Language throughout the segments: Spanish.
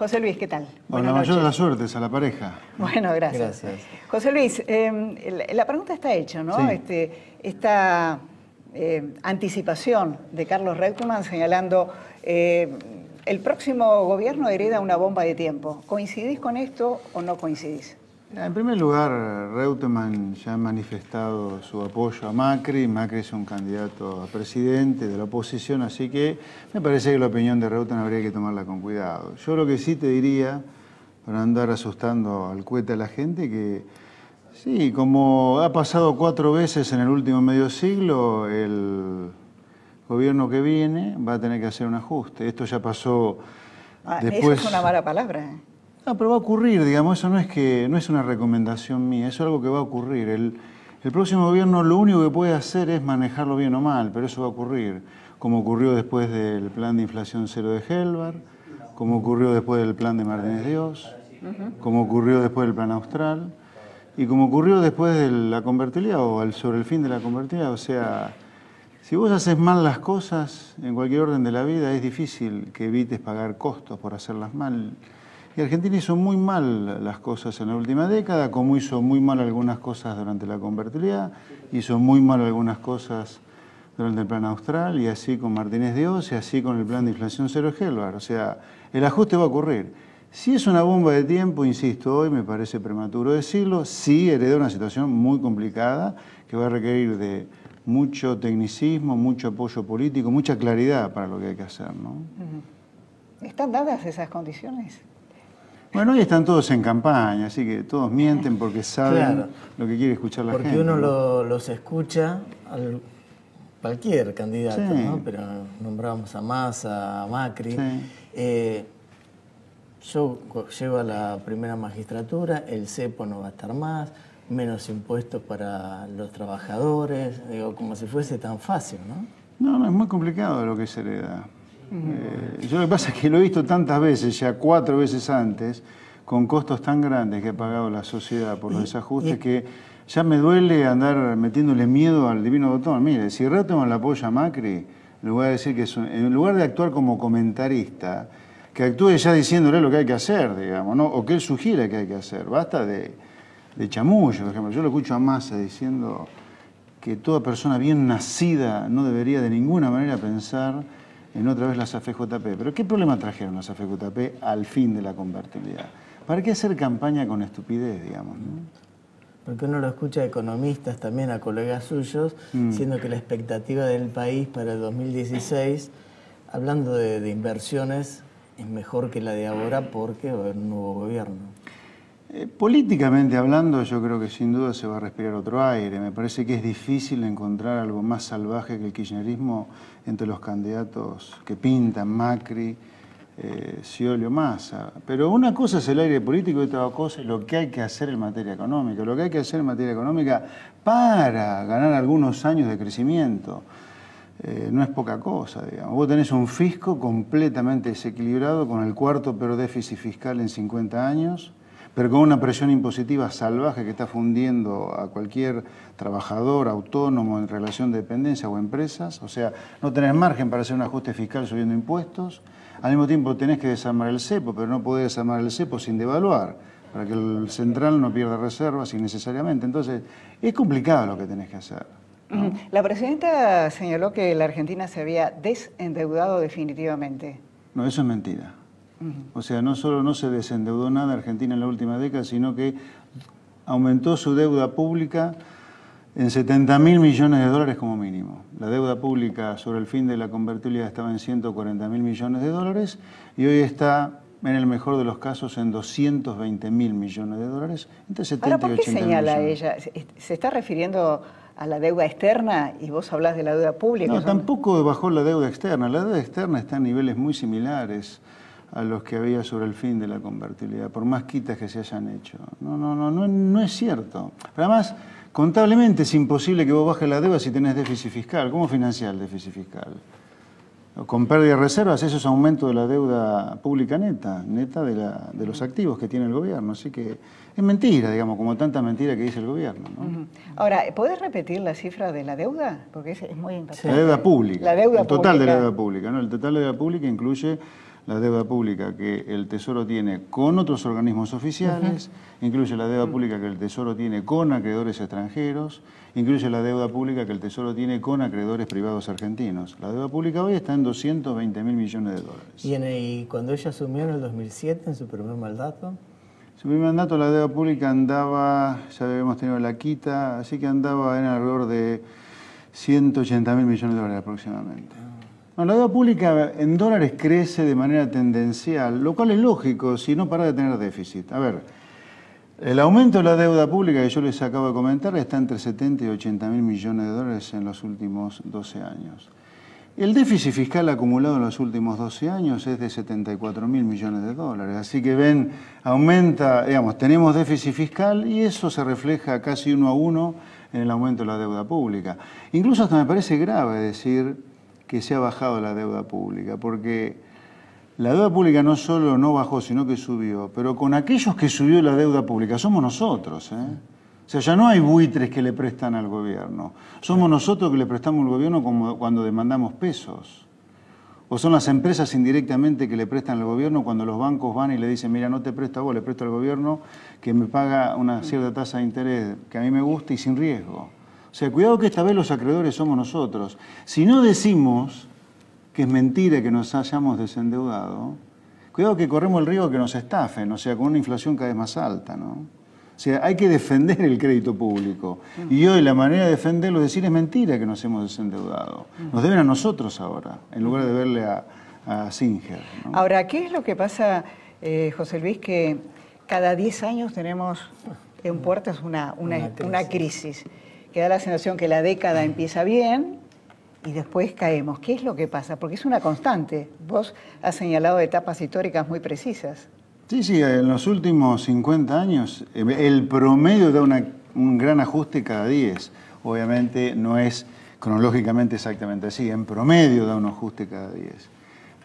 José Luis, ¿qué tal? Bueno, la mayor de las suertes a la pareja. Bueno, gracias. José Luis, la pregunta está hecha, ¿no? Sí. Esta anticipación de Carlos Reutemann señalando el próximo gobierno hereda una bomba de tiempo. ¿Coincidís con esto o no coincidís? En primer lugar, Reutemann ya ha manifestado su apoyo a Macri. Macri es un candidato a presidente de la oposición, así que me parece que la opinión de Reutemann habría que tomarla con cuidado. Yo lo que sí te diría, para andar asustando al cohete a la gente, que sí, como ha pasado 4 veces en el último medio siglo, el gobierno que viene va a tener que hacer un ajuste. Esto ya pasó después... Eso es una mala palabra. No, pero va a ocurrir, digamos, eso no es una recomendación mía, eso es algo que va a ocurrir. El próximo gobierno lo único que puede hacer es manejarlo bien o mal, pero eso va a ocurrir, como ocurrió después del plan de inflación cero de Helvar, como ocurrió después del plan de Martínez Dios, como ocurrió después del plan austral, y como ocurrió después de la convertibilidad o sobre el fin de la convertibilidad. O sea, si vos haces mal las cosas en cualquier orden de la vida, es difícil que evites pagar costos por hacerlas mal. Y Argentina hizo muy mal las cosas en la última década, como hizo muy mal algunas cosas durante la convertibilidad, hizo muy mal algunas cosas durante el plan austral, y así con Martínez Dios, y así con el plan de inflación cero de Helvar. O sea, el ajuste va a ocurrir. Si es una bomba de tiempo, insisto, hoy me parece prematuro decirlo, sí heredó una situación muy complicada, que va a requerir de mucho tecnicismo, mucho apoyo político, mucha claridad para lo que hay que hacer, ¿no? ¿Están dadas esas condiciones? Bueno, hoy están todos en campaña, así que todos mienten porque saben lo que quiere escuchar la gente. Porque uno los escucha, cualquier candidato, ¿no? Pero nombramos a Massa, a Macri. Sí. Yo llego a la primera magistratura, el cepo no va a estar más, menos impuestos para los trabajadores, digo, como si fuese tan fácil, ¿no? No, es muy complicado lo que se hereda. Yo lo que pasa es que lo he visto tantas veces, ya 4 veces antes, con costos tan grandes que ha pagado la sociedad por los desajustes, que ya me duele andar metiéndole miedo al divino botón. Mire, si Reutemann la apoya a Macri, le voy a decir que en lugar de actuar como comentarista, que actúe ya diciéndole lo que hay que hacer, digamos, ¿no? O que él sugiera que hay que hacer. Basta de chamullo, por ejemplo. Yo lo escucho a Massa diciendo que toda persona bien nacida no debería de ninguna manera pensar en otra vez las AFJP. Pero ¿qué problema trajeron las AFJP al fin de la convertibilidad? ¿Para qué hacer campaña con estupidez, digamos, ¿no? Porque uno lo escucha a economistas, también a colegas suyos, diciendo que la expectativa del país para el 2016, hablando de inversiones, es mejor que la de ahora porque va a haber un nuevo gobierno. Políticamente hablando, yo creo que sin duda se va a respirar otro aire. Me parece que es difícil encontrar algo más salvaje que el kirchnerismo entre los candidatos que pintan, Macri, Scioli o Massa. Pero una cosa es el aire político y otra cosa es lo que hay que hacer en materia económica. Lo que hay que hacer en materia económica para ganar algunos años de crecimiento. No es poca cosa, digamos. Vos tenés un fisco completamente desequilibrado con el 4º peor déficit fiscal en 50 años, pero con una presión impositiva salvaje que está fundiendo a cualquier trabajador autónomo en relación de dependencia o empresas. O sea, no tenés margen para hacer un ajuste fiscal subiendo impuestos. Al mismo tiempo tenés que desarmar el cepo, pero no podés desarmar el cepo sin devaluar, para que el central no pierda reservas innecesariamente. Entonces, es complicado lo que tenés que hacer, ¿no? La presidenta señaló que la Argentina se había desendeudado definitivamente. No, eso es mentira. O sea, no solo no se desendeudó nada Argentina en la última década, sino que aumentó su deuda pública en 70.000 millones de dólares como mínimo. La deuda pública sobre el fin de la convertibilidad estaba en 140.000 millones de dólares y hoy está, en el mejor de los casos, en 220.000 millones de dólares, entre 70 Ahora, ¿por y qué 80 señala millones. ella? ¿Se está refiriendo a la deuda externa y vos hablas de la deuda pública? No, tampoco bajó la deuda externa. La deuda externa está a niveles muy similares a los que había sobre el fin de la convertibilidad, por más quitas que se hayan hecho. No es cierto. Pero además, contablemente es imposible que vos bajes la deuda si tenés déficit fiscal. ¿Cómo financiar el déficit fiscal? Con pérdida de reservas, eso es aumento de la deuda pública neta de los activos que tiene el gobierno. Así que es mentira, digamos, como tanta mentira que dice el gobierno, ¿no? Ahora, ¿podés repetir la cifra de la deuda? Porque es muy impactante. La deuda pública. La deuda el total pública. de la deuda pública, ¿no? El total de la deuda pública incluye la deuda pública que el Tesoro tiene con otros organismos oficiales, incluye la deuda pública que el Tesoro tiene con acreedores extranjeros, incluye la deuda pública que el Tesoro tiene con acreedores privados argentinos. La deuda pública hoy está en 220.000 millones de dólares. ¿Y cuando ella asumió en el 2007, en su primer mandato? Su primer mandato, la deuda pública andaba, ya habíamos tenido la quita, así que andaba en alrededor de 180.000 millones de dólares aproximadamente. No, la deuda pública en dólares crece de manera tendencial, lo cual es lógico si no para de tener déficit. A ver, el aumento de la deuda pública que yo les acabo de comentar está entre 70 y 80.000 millones de dólares en los últimos 12 años. El déficit fiscal acumulado en los últimos 12 años es de 74.000 millones de dólares. Así que ven, aumenta, digamos, tenemos déficit fiscal y eso se refleja casi 1 a 1 en el aumento de la deuda pública. Incluso hasta me parece grave decir que se ha bajado la deuda pública, porque la deuda pública no solo no bajó, sino que subió. Pero con aquellos que subió la deuda pública somos nosotros, ¿eh? O sea, ya no hay buitres que le prestan al gobierno. Somos nosotros que le prestamos al gobierno como cuando demandamos pesos. O son las empresas indirectamente que le prestan al gobierno cuando los bancos van y le dicen, mira, no te presto a vos, le presto al gobierno que me paga una cierta tasa de interés que a mí me gusta y sin riesgo. O sea, cuidado que esta vez los acreedores somos nosotros. Si no decimos que es mentira que nos hayamos desendeudado, cuidado que corremos el riesgo de que nos estafen, o sea, con una inflación cada vez más alta, ¿no? O sea, hay que defender el crédito público. Y hoy la manera de defenderlo es decir, es mentira que nos hemos desendeudado. Nos deben a nosotros ahora, en lugar de verle a Singer, ¿no? Ahora, ¿qué es lo que pasa, José Luis, que cada 10 años tenemos en puertas una crisis? Que da la sensación que la década empieza bien y después caemos. ¿Qué es lo que pasa? Porque es una constante. Vos has señalado etapas históricas muy precisas. Sí, en los últimos 50 años el promedio da un gran ajuste cada 10. Obviamente no es cronológicamente exactamente así, en promedio da un ajuste cada 10.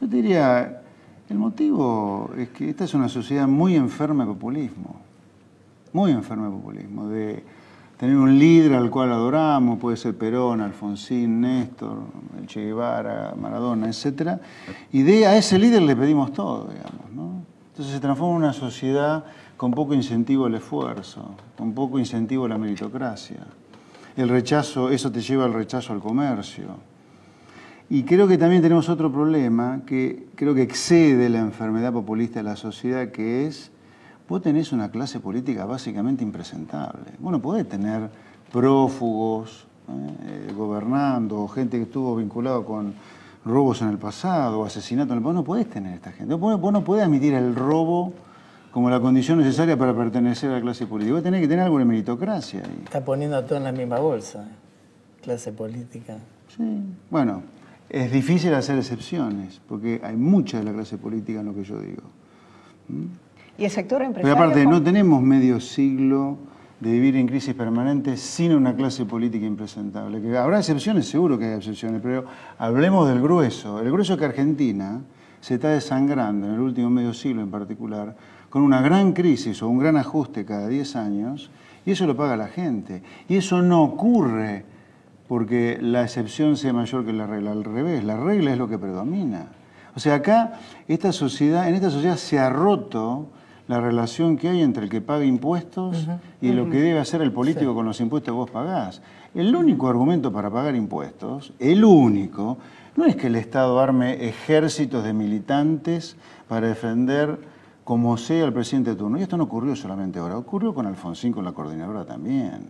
Yo te diría, el motivo es que esta es una sociedad muy enferma de populismo, de tener un líder al cual adoramos, puede ser Perón, Alfonsín, Néstor, el Che Guevara, Maradona, etc. Y a ese líder le pedimos todo, digamos, ¿no? Entonces se transforma en una sociedad con poco incentivo al esfuerzo, con poco incentivo a la meritocracia. El rechazo, eso te lleva al rechazo al comercio. Y creo que también tenemos otro problema que creo que excede la enfermedad populista de la sociedad, que es: vos tenés una clase política básicamente impresentable. Vos no podés tener prófugos gobernando, gente que estuvo vinculado con robos en el pasado, o asesinatos en el pasado. No podés tener esta gente. Vos no podés admitir el robo como la condición necesaria para pertenecer a la clase política. Vos tenés que tener algo de meritocracia ahí. Está poniendo todo en la misma bolsa, clase política. Sí, bueno, es difícil hacer excepciones, porque hay mucha de la clase política en lo que yo digo. ¿Y el sector empresarial? Pero aparte, no tenemos medio siglo de vivir en crisis permanente sin una clase política impresentable. Que habrá excepciones, seguro que hay excepciones, pero hablemos del grueso. El grueso que Argentina se está desangrando en el último medio siglo en particular, con una gran crisis o un gran ajuste cada 10 años, y eso lo paga la gente. Y eso no ocurre porque la excepción sea mayor que la regla, al revés, la regla es lo que predomina. O sea, acá, en esta sociedad se ha roto la relación que hay entre el que paga impuestos y lo que debe hacer el político con los impuestos que vos pagás. El único argumento para pagar impuestos, el único, no es que el Estado arme ejércitos de militantes para defender como sea al presidente de turno. Y esto no ocurrió solamente ahora, ocurrió con Alfonsín, con la coordinadora también.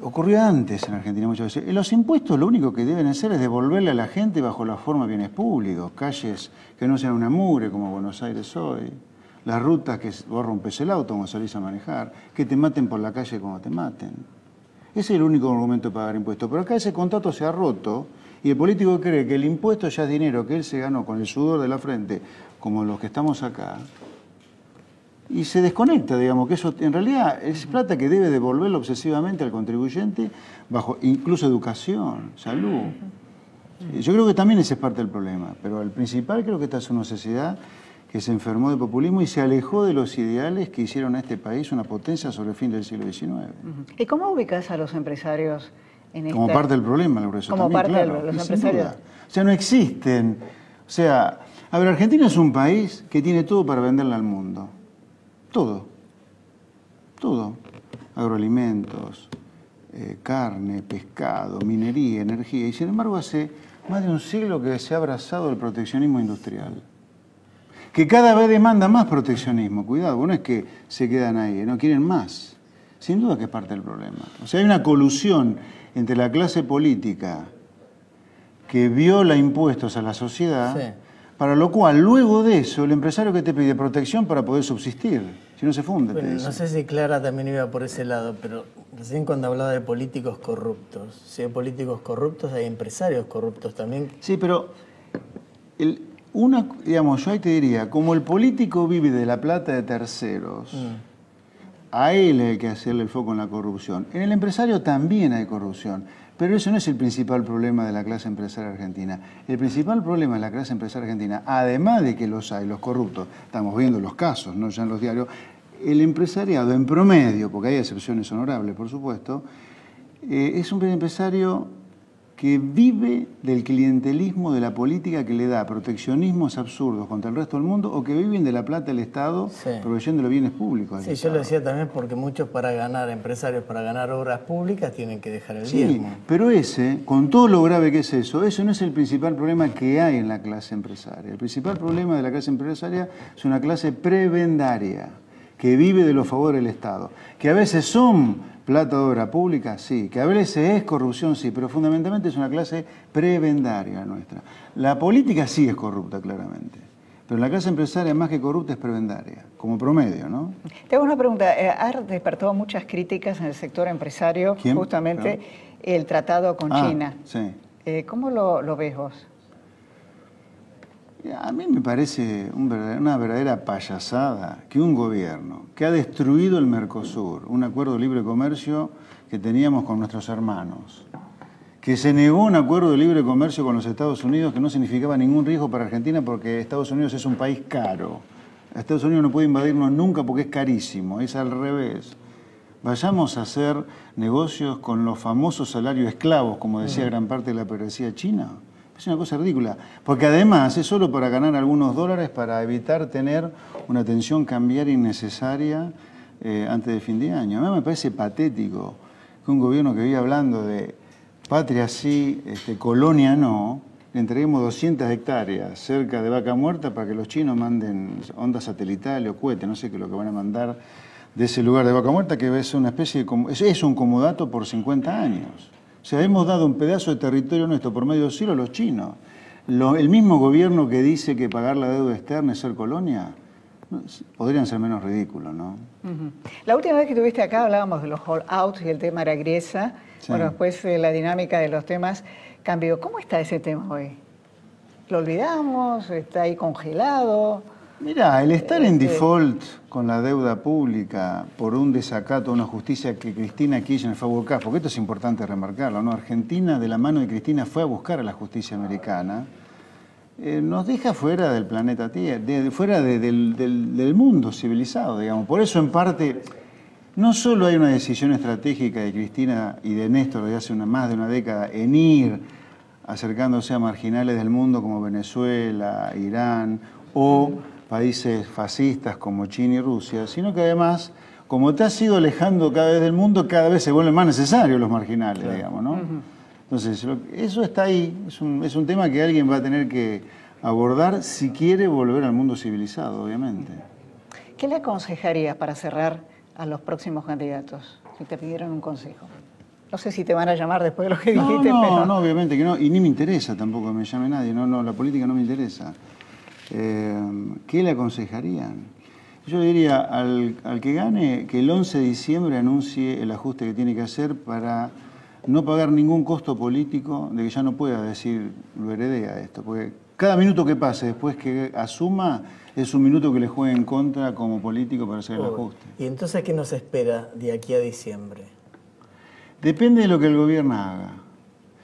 Ocurrió antes en Argentina muchas veces. Los impuestos lo único que deben hacer es devolverle a la gente bajo la forma de bienes públicos, calles que no sean una mugre como Buenos Aires hoy, las rutas que vos rompes el auto cuando salís a manejar, que te maten por la calle cuando te maten. Ese es el único argumento de pagar impuestos. Pero acá ese contrato se ha roto y el político cree que el impuesto ya es dinero que él se ganó con el sudor de la frente, como los que estamos acá, y se desconecta, digamos, que eso en realidad es plata que debe devolverlo obsesivamente al contribuyente bajo incluso educación, salud. Yo creo que también ese es parte del problema, pero el principal creo que esta es una sociedad que se enfermó de populismo y se alejó de los ideales que hicieron a este país una potencia sobre el fin del siglo XIX. ¿Y cómo ubicas a los empresarios en esta? Como parte del problema, lo como también, parte claro, de los empresarios. O sea, no existen. O sea, A ver, Argentina es un país que tiene todo para venderle al mundo. Todo. Todo. Agroalimentos, carne, pescado, minería, energía. Y sin embargo hace más de un siglo que se ha abrazado el proteccionismo industrial. Que cada vez demanda más proteccionismo. Cuidado, no es que se quedan ahí, no quieren más. Sin duda que es parte del problema. O sea, hay una colusión entre la clase política que viola impuestos a la sociedad, sí, para lo cual, luego de eso, el empresario que te pide protección para poder subsistir, si no se funde. Bueno, no sé si Clara también iba por ese lado, pero recién cuando hablaba de políticos corruptos, si hay políticos corruptos, hay empresarios corruptos también. Sí, pero digamos, yo ahí te diría, como el político vive de la plata de terceros, a él hay que hacerle el foco en la corrupción. En el empresario también hay corrupción, pero eso no es el principal problema de la clase empresaria argentina. El principal problema de la clase empresaria argentina, además de que los hay, los corruptos, estamos viendo los casos, ¿no?, ya en los diarios, el empresariado en promedio, porque hay excepciones honorables, por supuesto, es un empresario que vive del clientelismo de la política que le da proteccionismos absurdos contra el resto del mundo, o que viven de la plata del Estado, sí, proveyendo los bienes públicos. Sí, yo lo decía también porque muchos empresarios para ganar obras públicas tienen que dejar el diezmo. Sí, pero con todo lo grave que es eso no es el principal problema que hay en la clase empresaria. El principal problema de la clase empresaria es una clase prebendaria, que vive de los favores del Estado, que a veces son plata de obra pública, sí, que a veces es corrupción, sí, pero fundamentalmente es una clase prebendaria nuestra. La política sí es corrupta, claramente, pero la clase empresaria más que corrupta es prebendaria, como promedio, ¿no? Te hago una pregunta. Ha despertado muchas críticas en el sector empresario, ¿quién? Justamente el tratado con China. Sí. ¿Cómo lo ves vos? A mí me parece una verdadera payasada que un gobierno que ha destruido el Mercosur, un acuerdo de libre comercio que teníamos con nuestros hermanos, que se negó un acuerdo de libre comercio con los Estados Unidos que no significaba ningún riesgo para Argentina porque Estados Unidos es un país caro. Estados Unidos no puede invadirnos nunca porque es carísimo, es al revés. Vayamos a hacer negocios con los famosos salarios esclavos, como decía gran parte de la burguesía china. Es una cosa ridícula, porque además es solo para ganar algunos dólares para evitar tener una tensión cambiaria innecesaria antes de fin de año. A mí me parece patético que un gobierno que vive hablando de patria sí, colonia no, le entreguemos 200 hectáreas cerca de Vaca Muerta para que los chinos manden ondas satelitales o cohetes, no sé qué es lo que van a mandar de ese lugar de Vaca Muerta, que es una especie de, es un comodato por 50 años. O sea, hemos dado un pedazo de territorio nuestro por medio siglo a los chinos. El mismo gobierno que dice que pagar la deuda externa es ser colonia, podrían ser menos ridículos, ¿no? La última vez que estuviste acá hablábamos de los hold-outs y el tema era Griesa. Sí. Bueno, después la dinámica de los temas cambió. ¿Cómo está ese tema hoy? ¿Lo olvidamos? ¿Está ahí congelado? Mira, el estar en default con la deuda pública por un desacato a una justicia que Cristina Kirchner fue a buscar, porque esto es importante remarcarlo, ¿no? Argentina, de la mano de Cristina, fue a buscar a la justicia americana, nos deja fuera del planeta Tierra, fuera del mundo civilizado, digamos. Por eso, en parte, no solo hay una decisión estratégica de Cristina y de Néstor de hace más de una década en ir acercándose a marginales del mundo como Venezuela, Irán o países fascistas como China y Rusia, sino que además, como te has ido alejando cada vez del mundo, cada vez se vuelven más necesarios los marginales, claro, digamos, ¿no? Entonces, eso está ahí, es un tema que alguien va a tener que abordar si quiere volver al mundo civilizado, obviamente. ¿Qué le aconsejarías para cerrar a los próximos candidatos, si te pidieran un consejo? No sé si te van a llamar después de lo que dijiste, pero... No, obviamente que no, y ni me interesa tampoco que me llame nadie, no, la política no me interesa. ¿Qué le aconsejarían? Yo diría al que gane que el 11 de diciembre anuncie el ajuste que tiene que hacer para no pagar ningún costo político de que ya no pueda decir lo heredé a esto, porque cada minuto que pase después que asuma es un minuto que le juegue en contra como político para hacer el ajuste. ¿Y entonces qué nos espera de aquí a diciembre? Depende de lo que el gobierno haga.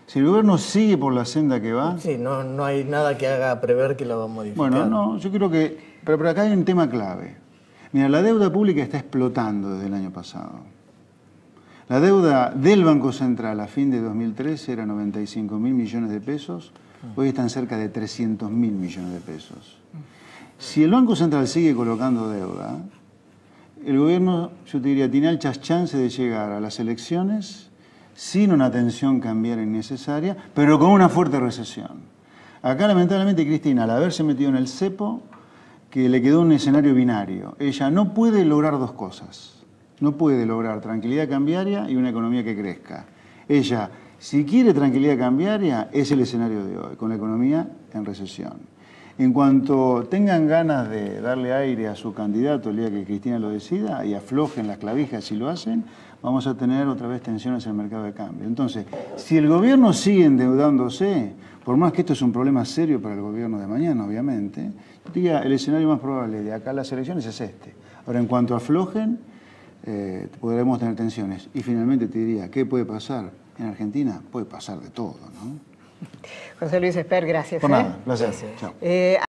Si el gobierno sigue por la senda que va... Sí, no hay nada que haga prever que lo va a modificar. Bueno, no, yo creo que... Pero acá hay un tema clave. Mira, la deuda pública está explotando desde el año pasado. La deuda del Banco Central a fin de 2013 era 95.000 millones de pesos. Hoy están cerca de 300.000 millones de pesos. Si el Banco Central sigue colocando deuda, el gobierno, yo te diría, tiene altas chances de llegar a las elecciones sin una tensión cambiaria innecesaria, pero con una fuerte recesión. Acá, lamentablemente, Cristina, al haberse metido en el cepo, que le quedó un escenario binario. Ella no puede lograr dos cosas. No puede lograr tranquilidad cambiaria y una economía que crezca. Ella, si quiere tranquilidad cambiaria, es el escenario de hoy, con la economía en recesión. En cuanto tengan ganas de darle aire a su candidato el día que Cristina lo decida y aflojen las clavijas si lo hacen, vamos a tener otra vez tensiones en el mercado de cambio. Entonces, si el gobierno sigue endeudándose, por más que esto es un problema serio para el gobierno de mañana, obviamente, yo diría, el escenario más probable de acá a las elecciones es este. Ahora, en cuanto aflojen, podremos tener tensiones. Y finalmente te diría, ¿qué puede pasar en Argentina? Puede pasar de todo, ¿no? José Luis Espert, gracias. Por nada, placer. Chao.